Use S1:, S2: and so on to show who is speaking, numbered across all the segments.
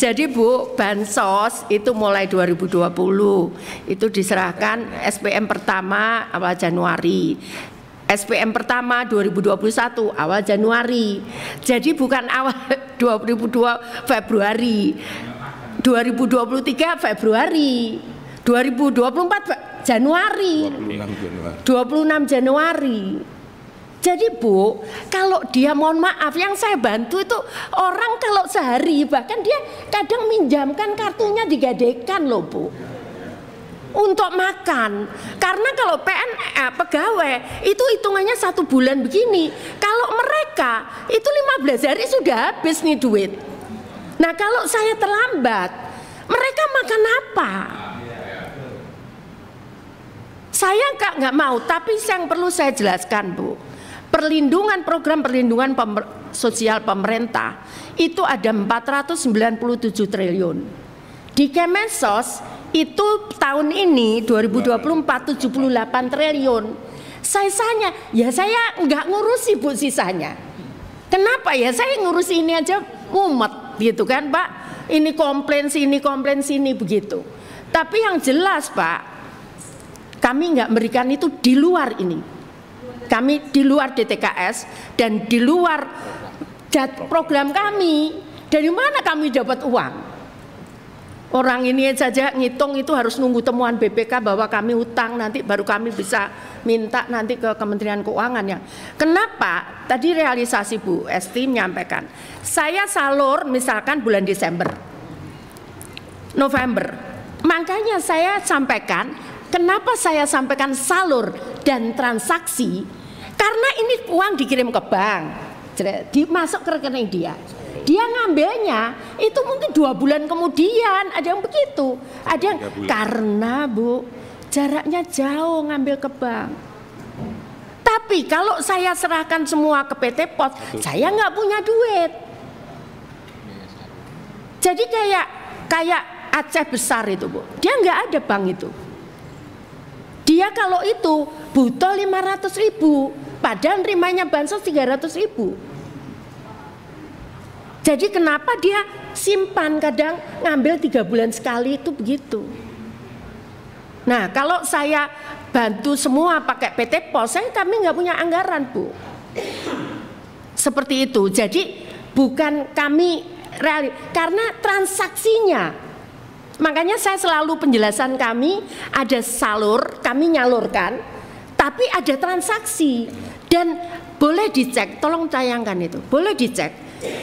S1: Jadi Bu, bansos itu mulai 2020 itu diserahkan SPM pertama awal Januari. SPM pertama 2021 awal Januari. Jadi bukan awal 2022 Februari. 2023 Februari. 2024 Januari. 26 Januari. Jadi Bu, kalau dia mohon maaf yang saya bantu itu orang kalau sehari bahkan dia kadang minjamkan kartunya digadekan loh Bu. Untuk makan. Karena kalau pegawai itu hitungannya 1 bulan begini. Kalau mereka itu 15 hari sudah habis nih duit. Nah kalau saya terlambat, mereka makan apa? Saya nggak mau, tapi yang perlu saya jelaskan Bu. Program perlindungan sosial pemerintah itu ada 497 triliun. Di Kemensos itu tahun ini 2024 78 triliun. Sisanya ya saya nggak ngurusi Bu sisanya. Kenapa ya saya ngurusi ini aja mumet gitu kan Pak. Ini komplain sini begitu. Tapi yang jelas Pak, kami nggak memberikan itu di luar ini. Kami di luar DTKS dan di luar program kami. Dari mana kami dapat uang? Orang ini saja ngitung itu harus nunggu temuan BPK bahwa kami utang, nanti baru kami bisa minta nanti ke Kementerian Keuangan ya. Kenapa? Tadi realisasi Bu Esti menyampaikan. Saya salur misalkan bulan Desember, November. Makanya saya sampaikan, kenapa saya sampaikan salur dan transaksi? Karena ini uang dikirim ke bank, dimasuk ke rekening dia. Dia ngambilnya itu mungkin 2 bulan kemudian, ada yang begitu, ada yang karena Bu jaraknya jauh ngambil ke bank. Tapi kalau saya serahkan semua ke PT Pos, saya nggak punya duit. Jadi kayak Aceh besar itu Bu, dia nggak ada bank itu. Dia kalau itu butuh 500.000, padahal nerimanya bansos 300.000. Jadi kenapa dia simpan kadang ngambil 3 bulan sekali itu begitu. Nah kalau saya bantu semua pakai PT Pos, kami nggak punya anggaran Bu. Seperti itu. Jadi bukan kami karena transaksinya. Makanya saya selalu penjelasan kami ada salur, kami nyalurkan, tapi ada transaksi dan boleh dicek, tolong tayangkan itu, boleh dicek.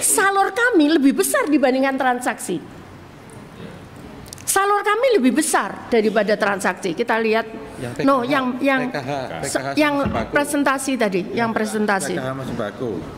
S1: Salur kami lebih besar dibandingkan transaksi. Salur kami lebih besar daripada transaksi. Kita lihat, yang presentasi tadi, yang presentasi.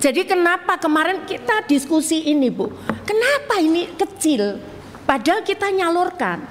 S1: Jadi kenapa kemarin kita diskusi ini Bu? Kenapa ini kecil? Padahal kita nyalurkan.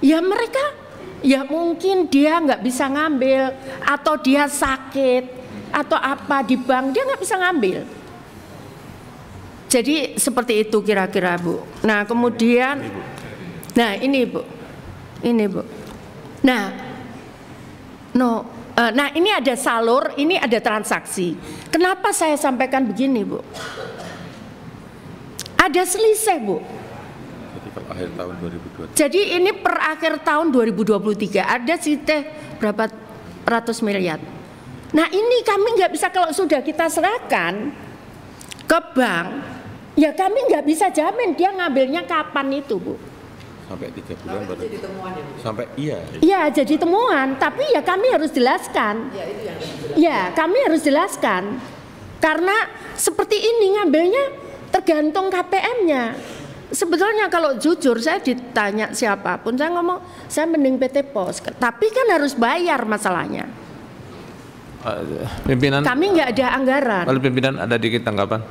S1: Ya mereka, ya mungkin dia nggak bisa ngambil, atau dia sakit, atau apa di bank dia nggak bisa ngambil. Jadi seperti itu kira-kira Bu. Nah kemudian, nah ini Bu, Nah, ini ada salur, ini ada transaksi. Kenapa saya sampaikan begini Bu? Ada selisih Bu.
S2: Akhir tahun 2023.
S1: Jadi ini per akhir tahun 2023 ada siteh berapa ratus miliar. Nah ini kami nggak bisa, kalau sudah kita serahkan ke bank, ya kami nggak bisa jamin dia ngambilnya kapan itu Bu.
S2: Sampai 3 bulan baru. Sampai iya.
S1: Iya jadi temuan, tapi ya kami harus jelaskan. Ya kami harus jelaskan karena seperti ini ngambilnya tergantung KPM-nya. Sebetulnya kalau jujur saya ditanya siapapun, saya ngomong saya mending PT Pos, tapi kan harus bayar masalahnya.
S3: Pimpinan,
S1: kami nggak ada anggaran.
S3: Kalau pimpinan ada dikit tanggapan.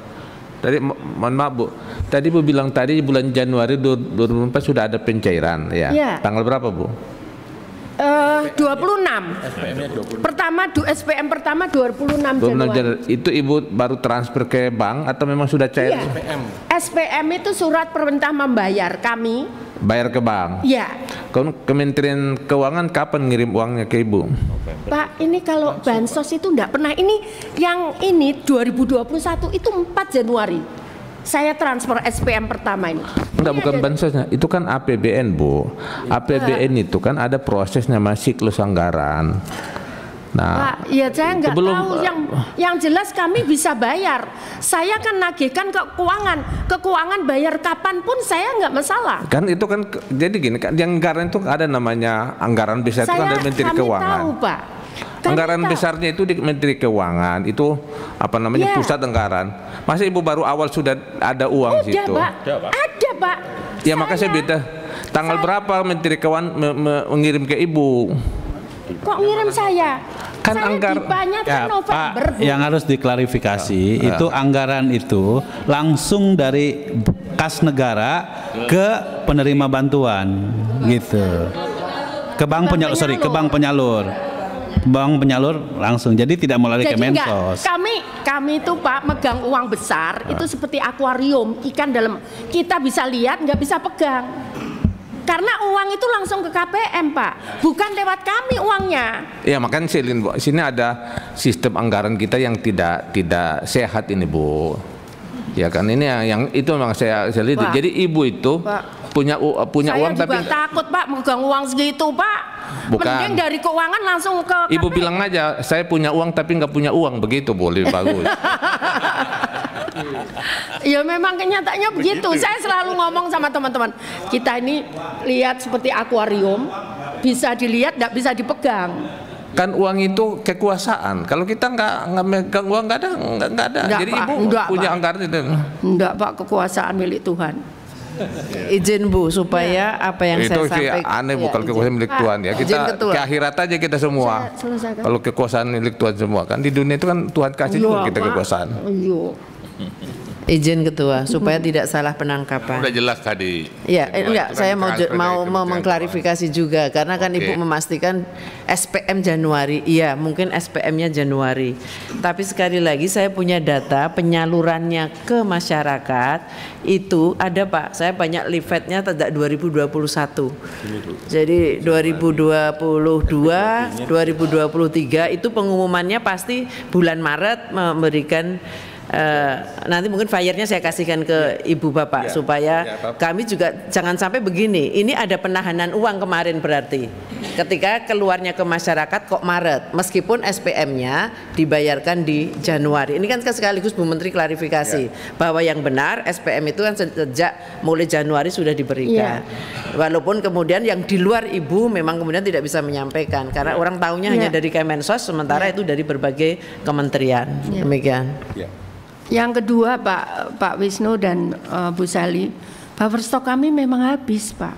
S3: Tadi mohon maaf Bu, tadi Bu bilang tadi bulan Januari 2024 sudah ada pencairan ya.
S1: Ya.
S3: Tanggal berapa Bu?
S1: 26. SPM pertama 26 Januari.
S3: Itu Ibu baru transfer ke bank atau memang sudah cair?
S1: Iya. SPM itu surat perintah membayar kami.
S3: Bayar ke bank?
S1: Iya.
S3: Kementerian Keuangan kapan ngirim uangnya ke Ibu?
S1: Pak, ini kalau bansos itu enggak pernah. Ini yang ini 2021 itu 4 Januari. saya transfer SPM pertama ini.
S3: Enggak, bukan bansosnya, itu kan APBN, Bu. APBN itu kan ada prosesnya, siklus anggaran. Nah,
S1: Pak, ya saya nggak tahu. Yang jelas kami bisa bayar. Saya kan nagihkan ke keuangan bayar kapanpun saya nggak masalah.
S3: Kan itu kan jadi gini kan, yang anggaran itu ada namanya anggaran besar itu kan dari Menteri Keuangan.
S1: Tahu, Pak.
S3: Anggaran besarnya itu di Menteri Keuangan, itu apa namanya, pusat anggaran. Masa Ibu baru awal sudah ada uang situ?
S1: Pak. Ada, Pak.
S3: Ya makanya saya beda. Tanggal berapa Menteri Keuangan mengirim ke Ibu?
S1: Kok ngirim saya?
S3: Kan anggaran
S1: ya, November,
S4: Pak, yang harus diklarifikasi itu anggaran itu langsung dari kas negara ke penerima bantuan gitu. Ke bank penyalur. Bank penyalur langsung, jadi tidak melalui Kemensos.
S1: Kami itu Pak megang uang besar itu seperti akuarium ikan dalam, kita bisa lihat nggak bisa pegang, karena uang itu langsung ke KPM Pak, bukan lewat kami uangnya. Ya
S3: makanya sini ada sistem anggaran kita yang tidak sehat ini Bu. Ya kan ini yang itu memang saya lihat. Jadi Ibu itu punya uang tapi
S1: saya takut Pak megang uang segitu Pak.
S3: Bukan.
S1: Mending dari keuangan langsung ke KPM.
S3: Ibu bilang aja saya punya uang tapi nggak punya uang, begitu boleh bagus.
S1: Ya memang kenyataannya begitu. Saya selalu ngomong sama teman-teman, kita ini lihat seperti akuarium, bisa dilihat nggak bisa dipegang.
S3: Kan uang itu kekuasaan. Kalau kita nggak megang uang nggak ada.
S1: Enggak,
S3: jadi
S1: Pak.
S3: Ibu punya anggaran itu.
S1: Enggak Pak, kekuasaan milik Tuhan.
S5: Izin Bu supaya apa yang
S3: itu
S5: saya sampaikan.
S3: Itu aneh bukan kekuasaan milik Tuhan ya. Kita ke akhirat aja kita semua. Kalau kekuasaan milik Tuhan semua kan di dunia itu kan Tuhan kasih juga kita kekuasaan.
S5: Izin Ketua supaya tidak salah penangkapan.
S2: Udah jelas tadi.
S5: Ya, enggak, saya mau mengklarifikasi juga karena kan Ibu memastikan SPM Januari. Iya, mungkin SPM-nya Januari. Tapi sekali lagi saya punya data penyalurannya ke masyarakat itu ada Pak. Saya banyak leafletnya sejak 2021. Jadi 2022, 2023 itu pengumumannya pasti bulan Maret memberikan. Nanti mungkin flyernya saya kasihkan ke Ibu Bapak supaya kami juga jangan sampai begini. Ini ada penahanan uang kemarin berarti ketika keluarnya ke masyarakat kok Maret, meskipun SPM-nya dibayarkan di Januari. Ini kan sekaligus Bu Menteri klarifikasi bahwa yang benar SPM itu kan sejak mulai Januari sudah diberikan. Walaupun kemudian yang di luar Ibu memang kemudian tidak bisa menyampaikan karena orang tahunya hanya dari Kemensos, sementara itu dari berbagai kementerian. Demikian.
S1: Yang kedua Pak Wisnu dan Bu Sali, buffer stok kami memang habis Pak.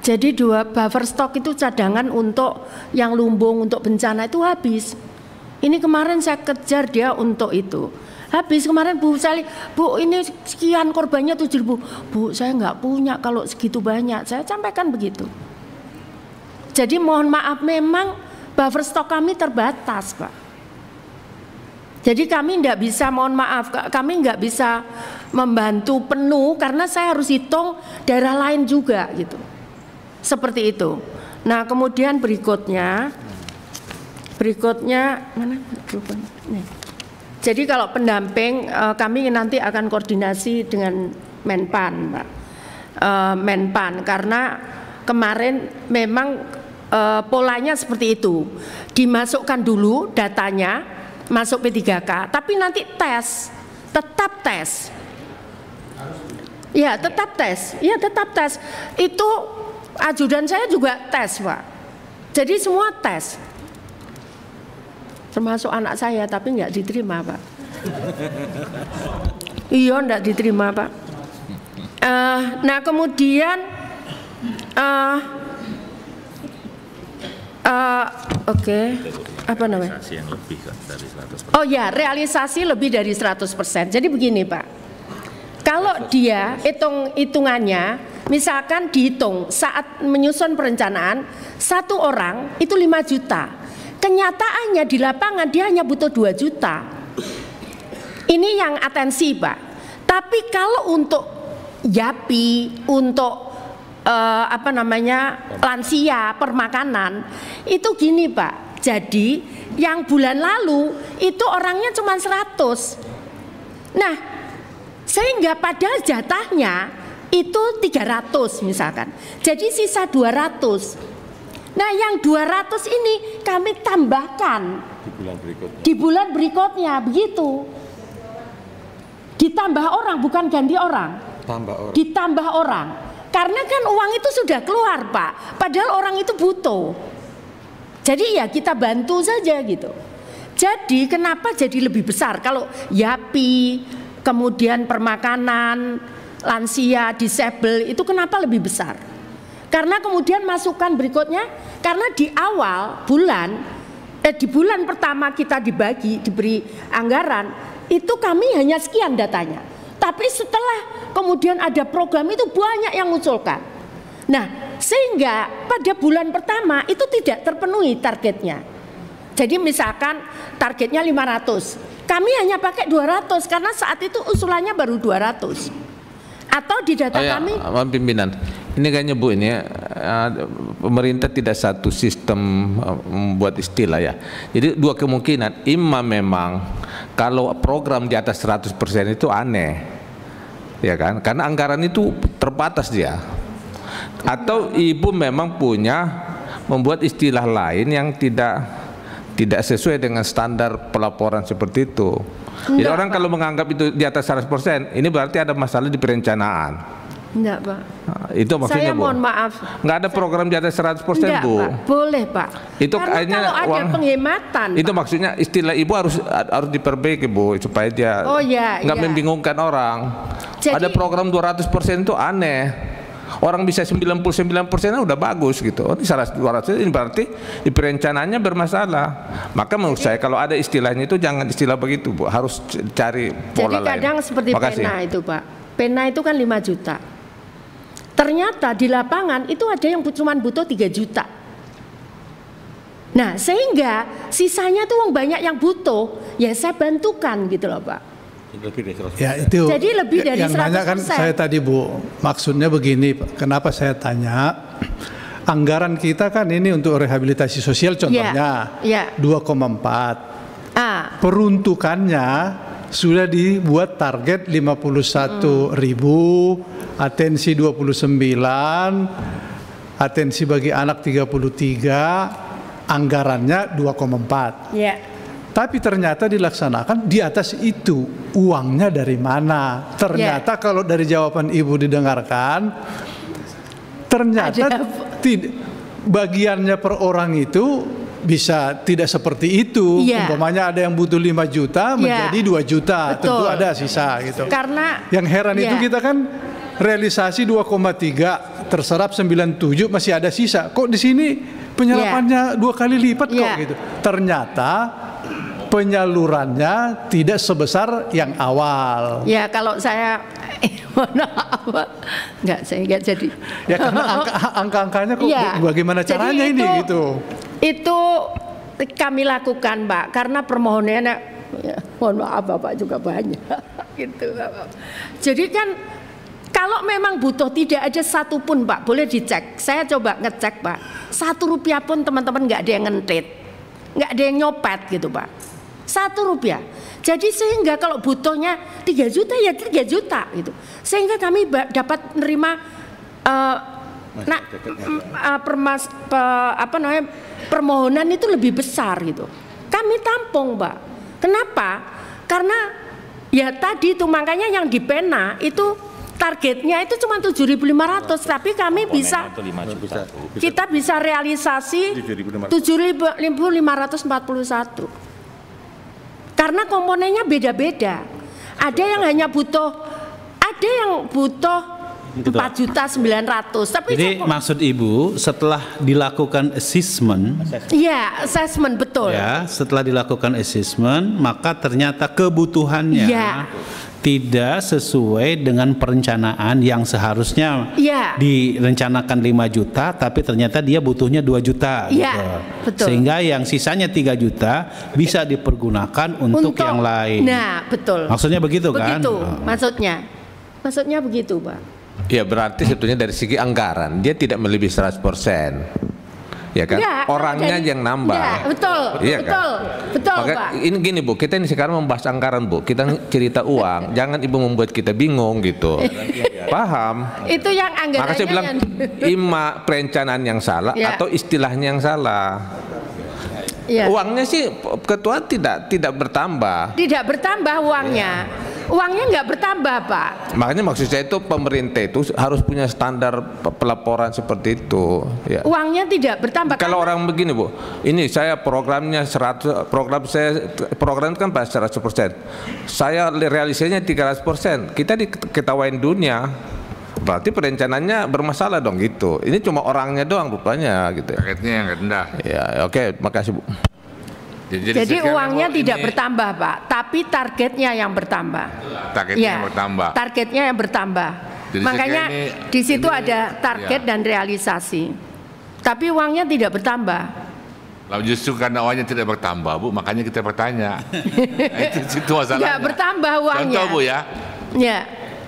S1: Jadi 2 buffer stok itu cadangan untuk yang lumbung, untuk bencana itu habis. Ini kemarin saya kejar dia untuk itu. Habis kemarin Bu Sali, Bu ini sekian korbannya 7.000. Bu saya nggak punya kalau segitu banyak, saya sampaikan begitu. Jadi mohon maaf memang buffer stok kami terbatas Pak. Jadi kami tidak bisa, mohon maaf, kami nggak bisa membantu penuh karena saya harus hitung daerah lain juga gitu. Seperti itu. Nah kemudian berikutnya mana? Nih. Jadi kalau pendamping kami nanti akan koordinasi dengan Menpan, Pak. Menpan karena kemarin memang polanya seperti itu, dimasukkan dulu datanya. Masuk P3K, tapi nanti tetap tes. Ya, tetap tes. Ya, tetap tes. Itu ajudan saya juga tes, Pak. Jadi semua tes. Termasuk anak saya, tapi nggak diterima, Pak. Iya, nggak diterima, Pak. Nah, kemudian apa namanya? Oh ya, realisasi lebih dari 100%. Jadi begini Pak, kalau dia hitungannya, misalkan dihitung saat menyusun perencanaan, 1 orang itu 5 juta. Kenyataannya di lapangan dia hanya butuh 2 juta. Ini yang atensi Pak. Tapi kalau untuk YAPI, untuk lansia, permakanan, itu gini Pak. Jadi yang bulan lalu itu orangnya cuma 100. Nah Sehingga padahal jatahnya itu 300 misalkan. Jadi sisa 200. Nah, yang 200 ini kami tambahkan di bulan berikutnya, begitu. Ditambah orang, bukan ganti orang. Ditambah orang. Karena kan uang itu sudah keluar, Pak. Padahal orang itu butuh. Jadi ya kita bantu saja gitu. Jadi kenapa jadi lebih besar? Kalau YAPI, kemudian permakanan, lansia, disabel, itu kenapa lebih besar? Karena kemudian masukan berikutnya, karena di awal bulan, di bulan pertama kita diberi anggaran, itu kami hanya sekian datanya. Tapi setelah kemudian ada program itu banyak yang mengusulkan. Nah, sehingga pada bulan pertama itu tidak terpenuhi targetnya. Jadi misalkan targetnya 500, kami hanya pakai 200 karena saat itu usulannya baru 200. Atau di data kami,
S3: pimpinan, ini kayaknya Bu, ini pemerintah tidak satu sistem membuat istilah ya. Jadi dua kemungkinan, memang kalau program di atas 100% itu aneh, ya kan? Karena anggaran itu terbatas dia. Atau Ibu memang punya membuat istilah lain yang tidak sesuai dengan standar pelaporan seperti itu. Jadi orang kalau menganggap itu di atas 100%, ini berarti ada masalah di perencanaan.
S1: Enggak, Pak.
S3: Nah, itu maksudnya,
S1: saya
S3: Bu.
S1: mohon maaf.
S3: Enggak ada program di atas 100%,
S1: enggak,
S3: Bu.
S1: Pak. Boleh, Pak.
S3: Itu
S1: karena kalau ada penghematan.
S3: Itu
S1: Pak.
S3: maksudnya istilah Ibu harus diperbaiki, Bu, supaya dia enggak membingungkan orang. Jadi, ada program 200% itu aneh. Orang bisa 99% udah bagus gitu. Oh, ini 200, ini berarti di perencanaannya bermasalah. Maka menurut saya kalau ada istilahnya itu jangan istilah begitu, Bu. Harus cari pola lain.
S1: Jadi kadang seperti pena itu, Pak. Pena itu kan 5 juta. Ternyata di lapangan itu ada yang cuma butuh 3 juta. Nah, sehingga sisanya tuh banyak yang butuh, ya saya bantukan gitu loh, Pak.
S6: Ya itu.
S1: Jadi lebih dari
S6: yang
S1: 100%.
S6: Nanya kan saya tadi, Bu, maksudnya begini, kenapa saya tanya, anggaran kita kan ini untuk rehabilitasi sosial contohnya 2,4. Peruntukannya sudah dibuat target 51.000, atensi 29, atensi bagi anak 33, anggarannya 2,4. Tapi ternyata dilaksanakan di atas itu. Uangnya dari mana? Ternyata kalau dari jawaban Ibu didengarkan, ternyata bagiannya per orang itu bisa tidak seperti itu. Umpamanya ada yang butuh 5 juta menjadi 2 juta. Betul. Tentu ada sisa gitu.
S1: Karena
S6: yang heran itu kita kan realisasi 2,3 terserap 97 masih ada sisa. Kok di sini penyerapannya 2 kali lipat kok gitu. Ternyata penyalurannya tidak sebesar yang awal.
S1: Ya kalau saya saya nggak jadi.
S6: Ya karena angka-angkanya kok bagaimana caranya ini gitu.
S1: Itu kami lakukan, Pak, karena permohonannya mohon maaf Bapak juga banyak gitu. Jadi kan kalau memang butuh tidak ada satupun, Pak, boleh dicek. Saya coba ngecek, Pak. 1 rupiah pun teman-teman nggak ada yang ngentit, nggak ada yang nyopet gitu, Pak. 1 rupiah. Jadi sehingga kalau butuhnya 3 juta ya 3 juta gitu. Sehingga kami dapat menerima permohonan itu lebih besar gitu. Kami tampung, Pak. Kenapa? Karena ya tadi itu makanya yang di pena itu targetnya itu cuma 7.500, tapi kami kita bisa realisasi 7.541. Karena komponennya beda-beda. Ada yang hanya butuh, ada yang butuh 4.900.000. Tapi
S4: jadi maksud Ibu setelah dilakukan assessment,
S1: assessment betul.
S4: Ya, setelah dilakukan assessment, maka ternyata kebutuhannya tidak sesuai dengan perencanaan yang seharusnya direncanakan 5 juta, tapi ternyata dia butuhnya 2 juta.
S1: Betul.
S4: Sehingga yang sisanya 3 juta bisa dipergunakan untuk yang lain.
S1: Nah, betul.
S4: Maksudnya begitu kan?
S1: Begitu, maksudnya begitu, Pak.
S3: Ya berarti sebetulnya dari segi anggaran dia tidak melebihi 100%. ya kan?
S1: Enggak,
S3: Orangnya yang nambah.
S1: Enggak, betul,
S3: Iya
S1: betul,
S3: kan?
S1: betul,
S3: Maka
S1: Pak.
S3: ini gini Bu, kita ini sekarang membahas anggaran Bu, kita cerita uang, jangan Ibu membuat kita bingung gitu. Paham?
S1: Itu yang anggarannya.
S3: Maka saya bilang ima perencanaan yang salah atau istilahnya yang salah. Uangnya sih Ketua tidak bertambah.
S1: Tidak bertambah uangnya. Uangnya nggak bertambah, Pak.
S3: Makanya maksud saya itu pemerintah itu harus punya standar pelaporan seperti itu. Ya.
S1: Uangnya tidak bertambah.
S3: Kalau orang begini Bu, ini saya programnya 100, program kan pas 100%. Saya realisasinya 300%. Kita diketawain dunia. Berarti perencanaannya bermasalah dong gitu. Ini cuma orangnya doang rupanya gitu.
S2: Targetnya yang rendah.
S3: Ya, oke, makasih Bu.
S1: Jadi uangnya tidak bertambah, Pak, tapi targetnya yang bertambah.
S2: Targetnya yang bertambah.
S1: Targetnya yang bertambah.
S2: Jadi
S1: makanya di situ ada target dan realisasi. Tapi uangnya tidak bertambah.
S2: Lalu justru karena uangnya tidak bertambah, Bu, makanya kita bertanya. itu masalahnya.
S1: Tidak bertambah uangnya.
S2: Contoh Bu ya.
S1: Ya.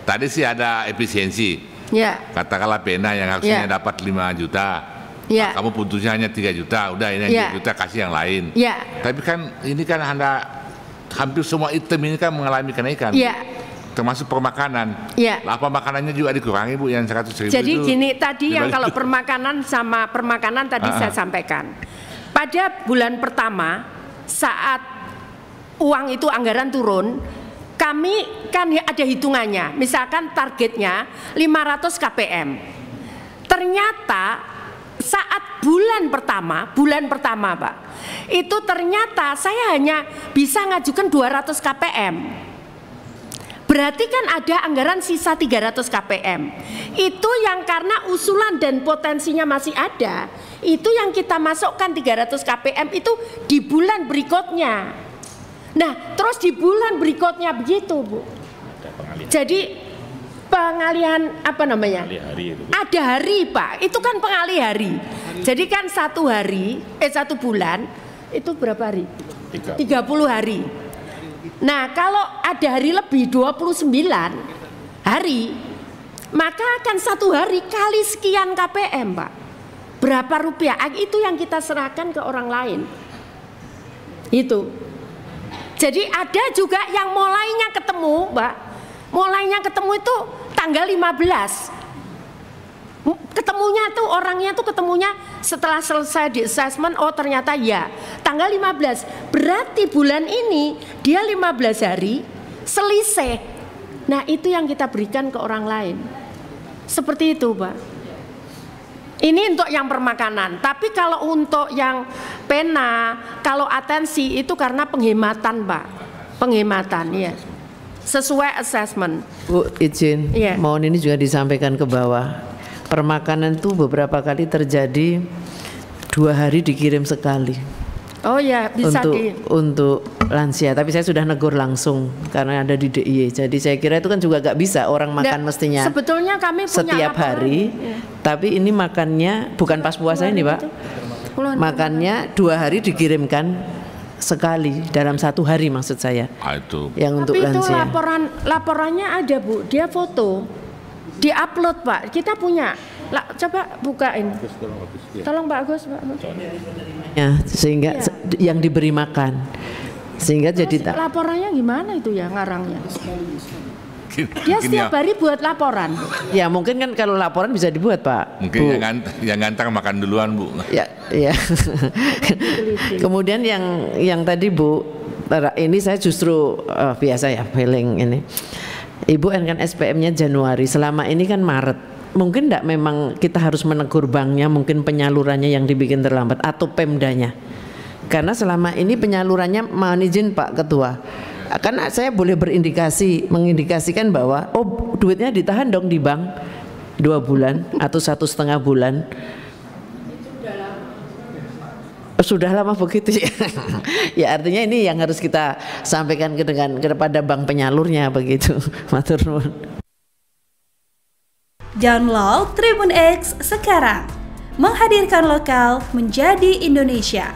S2: Tadi sih ada efisiensi.
S1: Ya.
S2: Katakanlah pena yang harusnya dapat 5 juta.
S1: Ya.
S2: Kamu putusnya hanya 3 juta, udah ini 3 juta kasih yang lain.
S1: Ya.
S2: Tapi kan ini kan hampir semua item ini kan mengalami kenaikan.
S1: Ya.
S2: Termasuk permakanan.
S1: Ya.
S2: Apa makanannya juga dikurangi Bu yang 100.000
S1: Jadi
S2: itu.
S1: gini tadi yang kalau permakanan sama permakanan tadi saya sampaikan. Pada bulan pertama saat uang itu anggaran turun, kami kan ada hitungannya. Misalkan targetnya 500 KPM. Ternyata saat bulan pertama Pak, itu ternyata saya hanya bisa ngajukan 200 KPM. Berarti kan ada anggaran sisa 300 KPM. Itu yang karena usulan dan potensinya masih ada, itu yang kita masukkan 300 KPM itu di bulan berikutnya. Nah, terus di bulan berikutnya begitu, Bu. Jadi pengalihan apa namanya? Ada hari Pak, itu kan pengalih hari. Jadi kan satu bulan itu berapa hari? 30 hari. Nah kalau ada hari lebih 29 hari, maka akan satu hari kali sekian KPM Pak. Berapa rupiah? Itu yang kita serahkan ke orang lain. Itu. Jadi ada juga yang mulainya ketemu Pak. Mulainya ketemu itu tanggal 15. Ketemunya tuh orangnya tuh ketemunya setelah selesai di assessment, oh ternyata ya tanggal 15. Berarti bulan ini dia 15 hari selisih. Nah itu yang kita berikan ke orang lain. Seperti itu Pak. Ini untuk yang permakanan. Tapi kalau untuk yang pena, kalau atensi itu karena penghematan Pak. Penghematan ya. Sesuai assessment.
S5: Bu izin, mohon ini juga disampaikan ke bawah. Permakanan itu beberapa kali terjadi 2 hari dikirim sekali.
S1: Oh ya bisa
S5: untuk lansia. Tapi saya sudah negur langsung karena ada di DIY. Jadi saya kira itu kan juga gak bisa orang makan mestinya.
S1: Sebetulnya kami punya
S5: setiap hari. Tapi ini makannya bukan pas puasa ini Pak. Makannya 2 hari dikirimkan sekali dalam 1 hari maksud saya.
S2: Itu.
S5: Yang untuk
S1: tapi
S5: lansia.
S1: Itu laporannya ada Bu, dia foto, diupload Pak. Kita punya. Coba bukain. Tolong Pak Agus.
S5: Ya, sehingga yang diberi makan, sehingga jadi
S1: laporannya gimana itu ya ngarangnya? Dia setiap hari buat laporan.
S5: Ya mungkin kan kalau laporan bisa dibuat Pak.
S2: Mungkin yang ngantar makan duluan Bu.
S5: Ya. Kemudian yang tadi Bu, ini saya justru biasa ya feeling ini. Ibu kan SPM-nya Januari, selama ini kan Maret. Mungkin enggak memang kita harus menegur banknya, mungkin penyalurannya yang dibikin terlambat atau Pemdanya. Karena selama ini penyalurannya, mohon izin Pak Ketua, karena saya boleh mengindikasikan bahwa oh duitnya ditahan dong di bank 2 bulan atau 1,5 bulan. Sudah lama begitu ya. Ya artinya ini yang harus kita sampaikan kepada bank penyalurnya begitu. Matur nuwun.
S7: Download Tribun X sekarang. Menghadirkan lokal menjadi Indonesia.